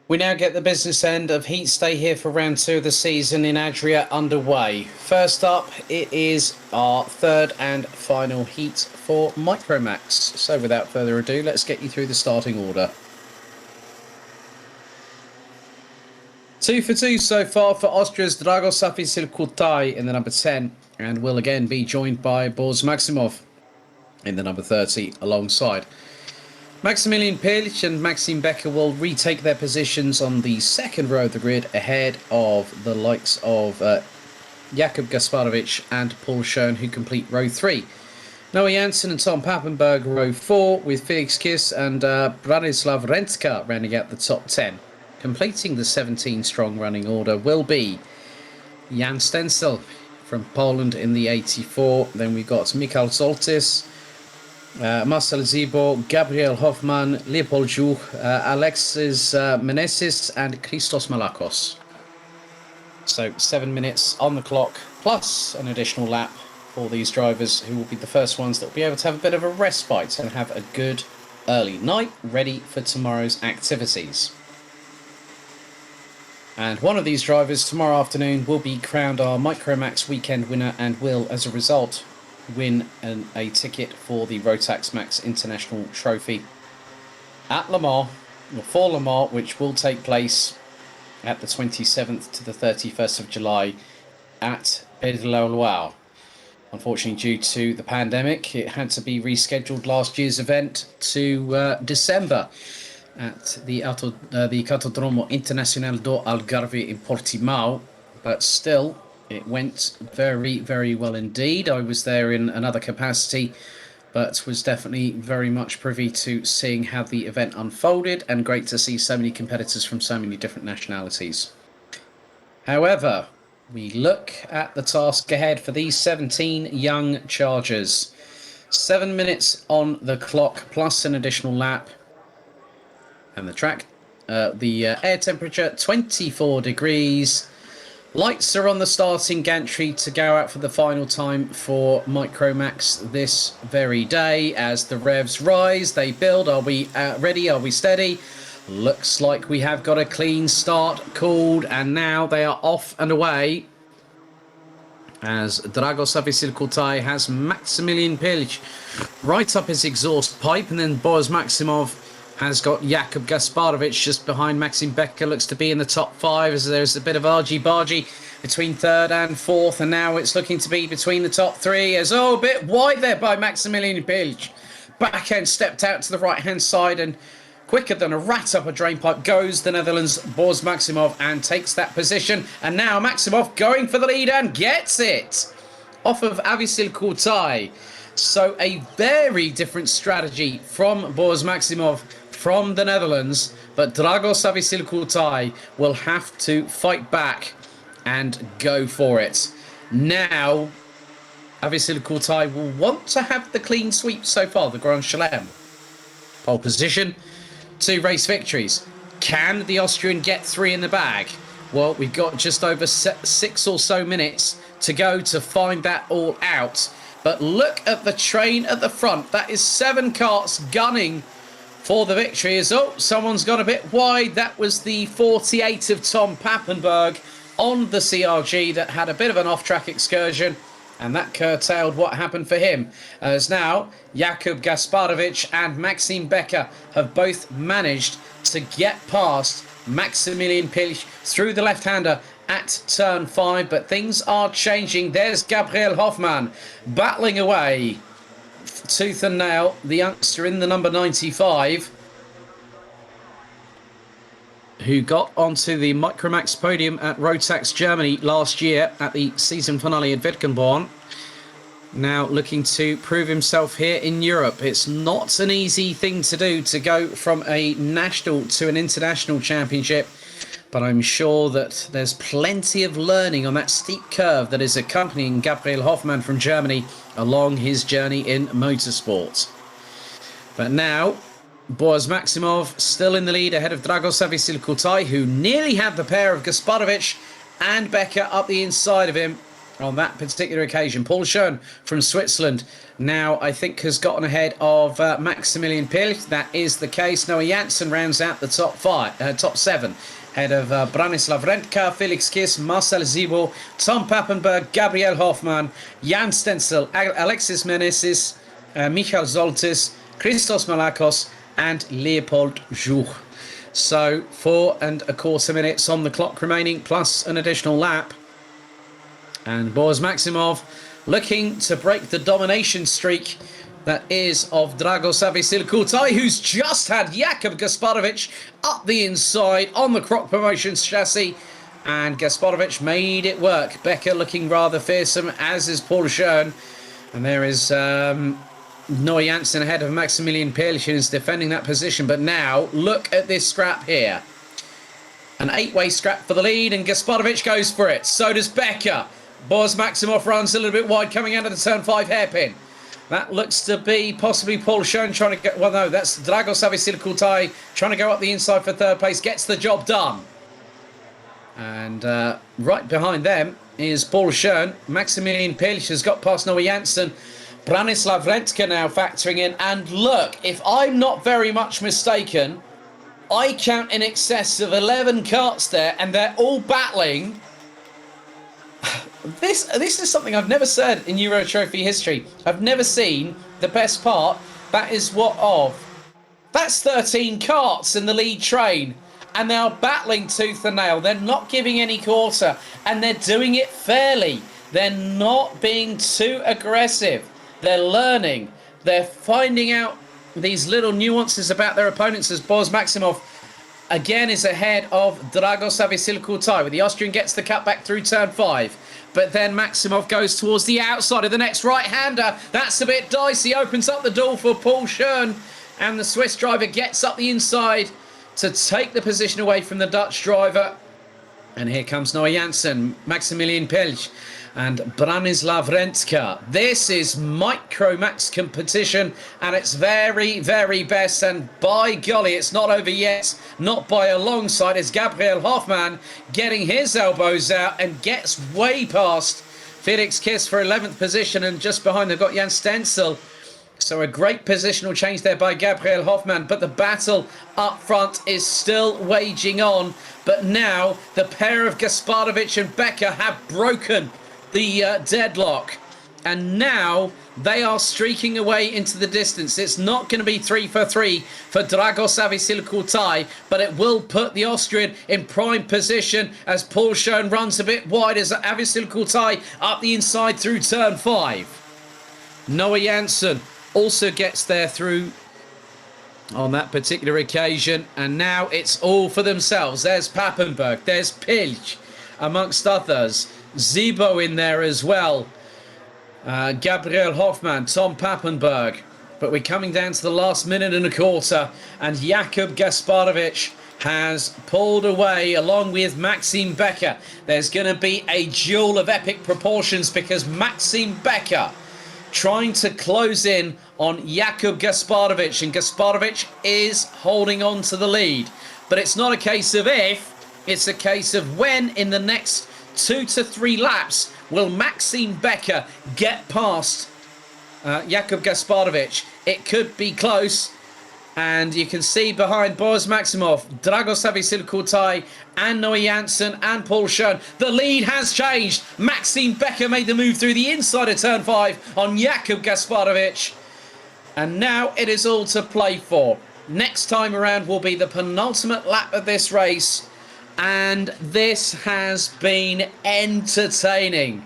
We now get the business end of heat stay here for round 2 of the season in Adria underway. First up, it is our third and final heat for Micromax. So without further ado, let's get you through the starting order. 2 for 2 so far for Austria's Dragosaf Silkutai in the number 10, and will again be joined by Boris Maximov in the number 30 alongside. Maximilian Pilic and Maxime Becker will retake their positions on the second row of the grid ahead of the likes of Jakub Gasparovic and Paul Schoen, who complete row 3. Noah Janssen and Tom Pappenberg row 4, with Felix Kiss and Branislav Rentka rounding out the top 10. Completing the 17-strong running order will be Jan Stensel from Poland in the 84. Then we've got Michał Soltis, Marcel Zibo, Gabriel Hoffmann, Leopold Juch, Alexis Meneses and Christos Malakos. So 7 minutes on the clock, plus an additional lap for these drivers, who will be the first ones that will be able to have a bit of a respite and have a good early night, ready for tomorrow's activities. And one of these drivers tomorrow afternoon will be crowned our Micromax weekend winner and will, as a result, win a ticket for the Rotax Max International Trophy at Le Mans, or for Le Mans, which will take place at the 27th to the 31st of July at Pays-de-la-Loire. Unfortunately, due to the pandemic, it had to be rescheduled last year's event to December at the Cartodromo Internacional do Algarve in Portimao, but still, it went very, very well indeed. I was there in another capacity, but was definitely very much privy to seeing how the event unfolded, and great to see so many competitors from so many different nationalities. However, we look at the task ahead for these 17 young chargers. 7 minutes on the clock, plus an additional lap. And the track, the air temperature, 24 degrees. Lights are on the starting gantry to go out for the final time for Micromax this very day. As the revs rise, they build. Are we ready? Are we steady? Looks like we have got a clean start called, and now they are off and away. As Dragosaf Silkutai has Maximilian Pilic right up his exhaust pipe, and then Boris Maximov has got Jakub Gasparovic just behind. Maxime Becker looks to be in the top 5, as there's a bit of argy-bargy between third and fourth, and now it's looking to be between the top 3, as a bit wide there by Maximilian Pilic. Back end stepped out to the right-hand side, and quicker than a rat up a drain pipe goes the Netherlands' Boris Maximov, and takes that position. And now Maximov going for the lead and gets it off of Avisil Kurtai. So a very different strategy from Boris Maximov from the Netherlands, but Dragosaf Silkutai will have to fight back and go for it. Now, Avisil Kurtai will want to have the clean sweep so far, the Grand Chelem. Pole position, 2 race victories. Can the Austrian get 3 in the bag? Well, we've got just over 6 or so minutes to go to find that all out. But look at the train at the front. That is 7 karts gunning for the victory. As someone's got a bit wide. That was the 48 of Tom Pappenberg on the CRG that had a bit of an off-track excursion, and that curtailed what happened for him. As now Jakub Gasparovic and Maxime Becker have both managed to get past Maximilian Pilic through the left-hander at turn 5, but things are changing. There's Gabriel Hoffmann battling away tooth and nail, the youngster in the number 95, who got onto the Micromax podium at Rotax Germany last year at the season finale at Wittenborn. Now looking to prove himself here in Europe. It's not an easy thing to do, to go from a national to an international championship, but I'm sure that there's plenty of learning on that steep curve that is accompanying Gabriel Hoffmann from Germany along his journey in motorsport. But now, Boris Maximov still in the lead ahead of Dragosaf Silkutai, who nearly had the pair of Gasparovic and Becker up the inside of him. on that particular occasion. Paul Schoen from Switzerland now, I think, has gotten ahead of Maximilian Pilch. That is the case. Noah Janssen rounds out the top 7. Ahead of Branislav Rentka, Felix Kiss, Marcel Zibo, Tom Pappenberg, Gabriel Hoffmann, Jan Stenzel, Alexis Meneses, Michal Zoltis, Christos Malakos, and Leopold Jouch. So 4¼ minutes on the clock remaining, plus an additional lap. And Boris Maximov looking to break the domination streak that is of Dragos Avisil Kurtai, who's just had Jakub Gasparovic up the inside on the Croc Promotions chassis. And Gasparovic made it work. Becker looking rather fearsome, as is Paul Schoen. And there is Noah Janssen ahead of Maximilian Pelchins defending that position. But now, look at this scrap here. An 8-way scrap for the lead, and Gasparovic goes for it. So does Becker. Boris Maximov runs a little bit wide coming out of the turn 5 hairpin. That looks to be possibly Paul Schoen trying to get... Well, no, that's Dragos Avisil Kurtai trying to go up the inside for 3rd place. Gets the job done. And right behind them is Paul Schoen. Maximilian Pilch has got past Noah Janssen. Branislav Rentka now factoring in. And look, if I'm not very much mistaken, I count in excess of 11 carts there, and they're all battling... This is something I've never said in Euro Trophy history. I've never seen the best part. That is that's 13 carts in the lead train. And they are battling tooth and nail. They're not giving any quarter. And they're doing it fairly. They're not being too aggressive. They're learning. They're finding out these little nuances about their opponents, as Boris Maximov again is ahead of Dragos Avisil Kurtai, where the Austrian gets the cut back through turn 5. But then Maximov goes towards the outside of the next right-hander. That's a bit dicey. Opens up the door for Paul Schoen. And the Swiss driver gets up the inside to take the position away from the Dutch driver. And here comes Noah Janssen, Maximilian Pilch, and Branislav Rentka. This is Micromax competition at its very, very best. And by golly, it's not over yet. Not by a long sight. It's Gabriel Hoffmann getting his elbows out and gets way past Felix Kiss for 11th position. And just behind, they've got Jan Stenzel. So a great positional change there by Gabriel Hoffmann. But the battle up front is still waging on. But now the pair of Gasparovic and Becker have broken the deadlock, and now they are streaking away into the distance. It's not going to be 3 for 3 for Dragos Avisil Kurtai, but it will put the Austrian in prime position as Paul Schoen runs a bit wide as Avisil Kurtai up the inside through turn 5. Noah Janssen also gets there through on that particular occasion, and now it's all for themselves. There's Pappenberg, there's Pilch, amongst others. Zibo in there as well. Gabriel Hoffmann, Tom Pappenberg. But we're coming down to the last minute and a quarter, and Jakub Gasparovic has pulled away along with Maxime Becker. There's going to be a duel of epic proportions, because Maxime Becker trying to close in on Jakub Gasparovic, and Gasparovic is holding on to the lead. But it's not a case of if, it's a case of when. In the next 2 to 3 laps will Maxime Becker get past Jakub Gasparovic. It could be close, and you can see behind Boris Maximov, Dragos Avisil Kurtai and Noah Janssen and Paul Schoen, the lead has changed. Maxime Becker made the move through the inside of turn 5 on Jakub Gasparovic, and now it is all to play for. Next time around will be the penultimate lap of this race, and this has been entertaining.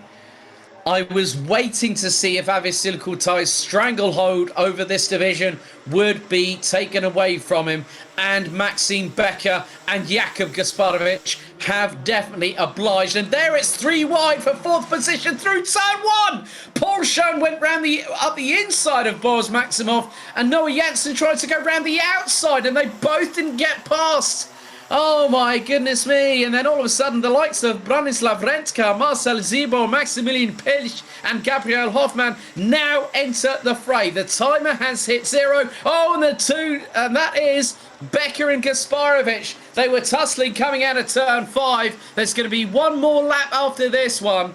I was waiting to see if Avisil Kurtai's stranglehold over this division would be taken away from him, and Maxime Becker and Jakub Gasparovic have definitely obliged. And there it's 3 wide for 4th position through turn 1. Paul Schoen went round up the inside of Boris Maximov, and Noah Janssen tried to go round the outside, and they both didn't get past. Oh my goodness me. And then all of a sudden the likes of Branislav Rentka, Marcel Zibo, Maximilian Pilch and Gabriel Hoffmann now enter the fray. The timer has hit 0. Oh, and that is Becker and Gasparovic. They were tussling coming out of turn 5. There's going to be one more lap after this one.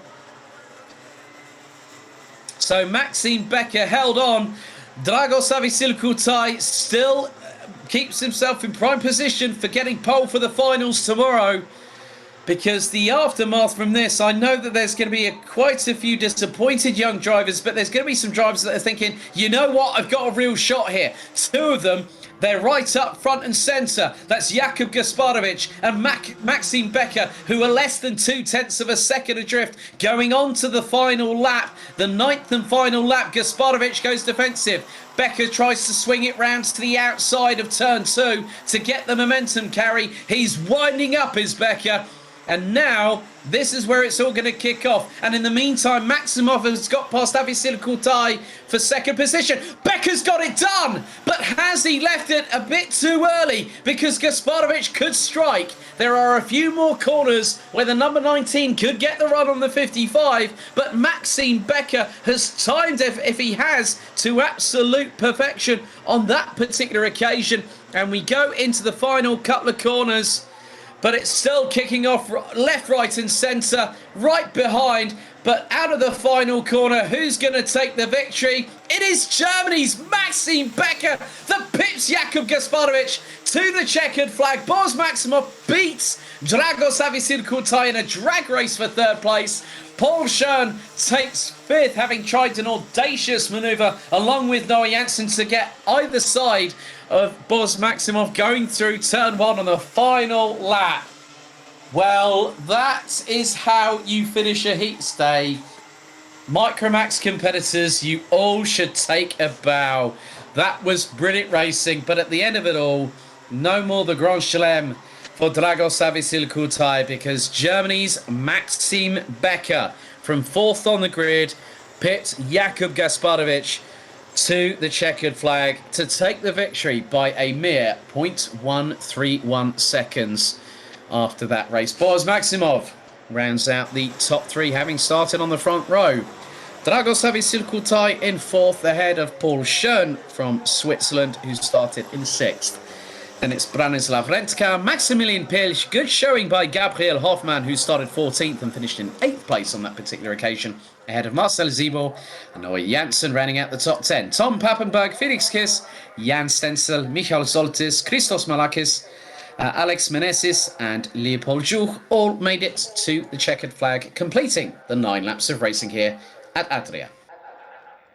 So Maxime Becker held on. Dragos Avisilkutai still keeps himself in prime position for getting pole for the finals tomorrow. Because the aftermath from this, I know that there's going to be quite a few disappointed young drivers, but there's going to be some drivers that are thinking, you know what, I've got a real shot here. Two of them, they're right up front and centre. That's Jakub Gasparovic and Maxime Becker, who are less than 0.2 of a second adrift, going on to the final lap. The 9th and final lap, Gasparovic goes defensive. Becker tries to swing it round to the outside of turn 2 to get the momentum carry. He's winding up his Becker. And now, this is where it's all going to kick off. And in the meantime, Maximov has got past Avisil Kurtai for second position. Becker's got it done! But has he left it a bit too early? Because Gasparovic could strike. There are a few more corners where the number 19 could get the run on the 55. But Maxime Becker has timed, if he has, to absolute perfection on that particular occasion. And we go into the final couple of corners. But it's still kicking off left, right and centre, right behind. But out of the final corner, who's going to take the victory? It is Germany's Maxime Becker that pips Jakub Gasparovic to the checkered flag. Boris Maximov beats Dragos Avisil Kurtai in a drag race for third place. Paul Schoen takes fifth, having tried an audacious manoeuvre along with Noah Janssen to get either side of Boris Maximov going through turn 1 on the final lap. Well, that is how you finish a heat stay. Micromax competitors, you all should take a bow. That was brilliant racing, but at the end of it all, no more the Grand Chelem for Dragos Avisil Kurtai, because Germany's Maxime Becker from 4th on the grid pipped Jakub Gasparovic to the checkered flag to take the victory by a mere 0.131 seconds after that race. Boris Maximov rounds out the top 3, having started on the front row. Dragos Avisil Kurtai in 4th, ahead of Paul Schoen from Switzerland, who started in 6th. Then it's Branislav Rentka, Maximilian Pilch. Good showing by Gabriel Hoffmann, who started 14th and finished in 8th place on that particular occasion, ahead of Marcel Zibo and Noah Janssen rounding out the top 10. Tom Pappenberg, Felix Kiss, Jan Stenzel, Michael Soltis, Christos Malakis, Alex Meneses and Leopold Juch all made it to the checkered flag, completing the 9 laps of racing here at Adria.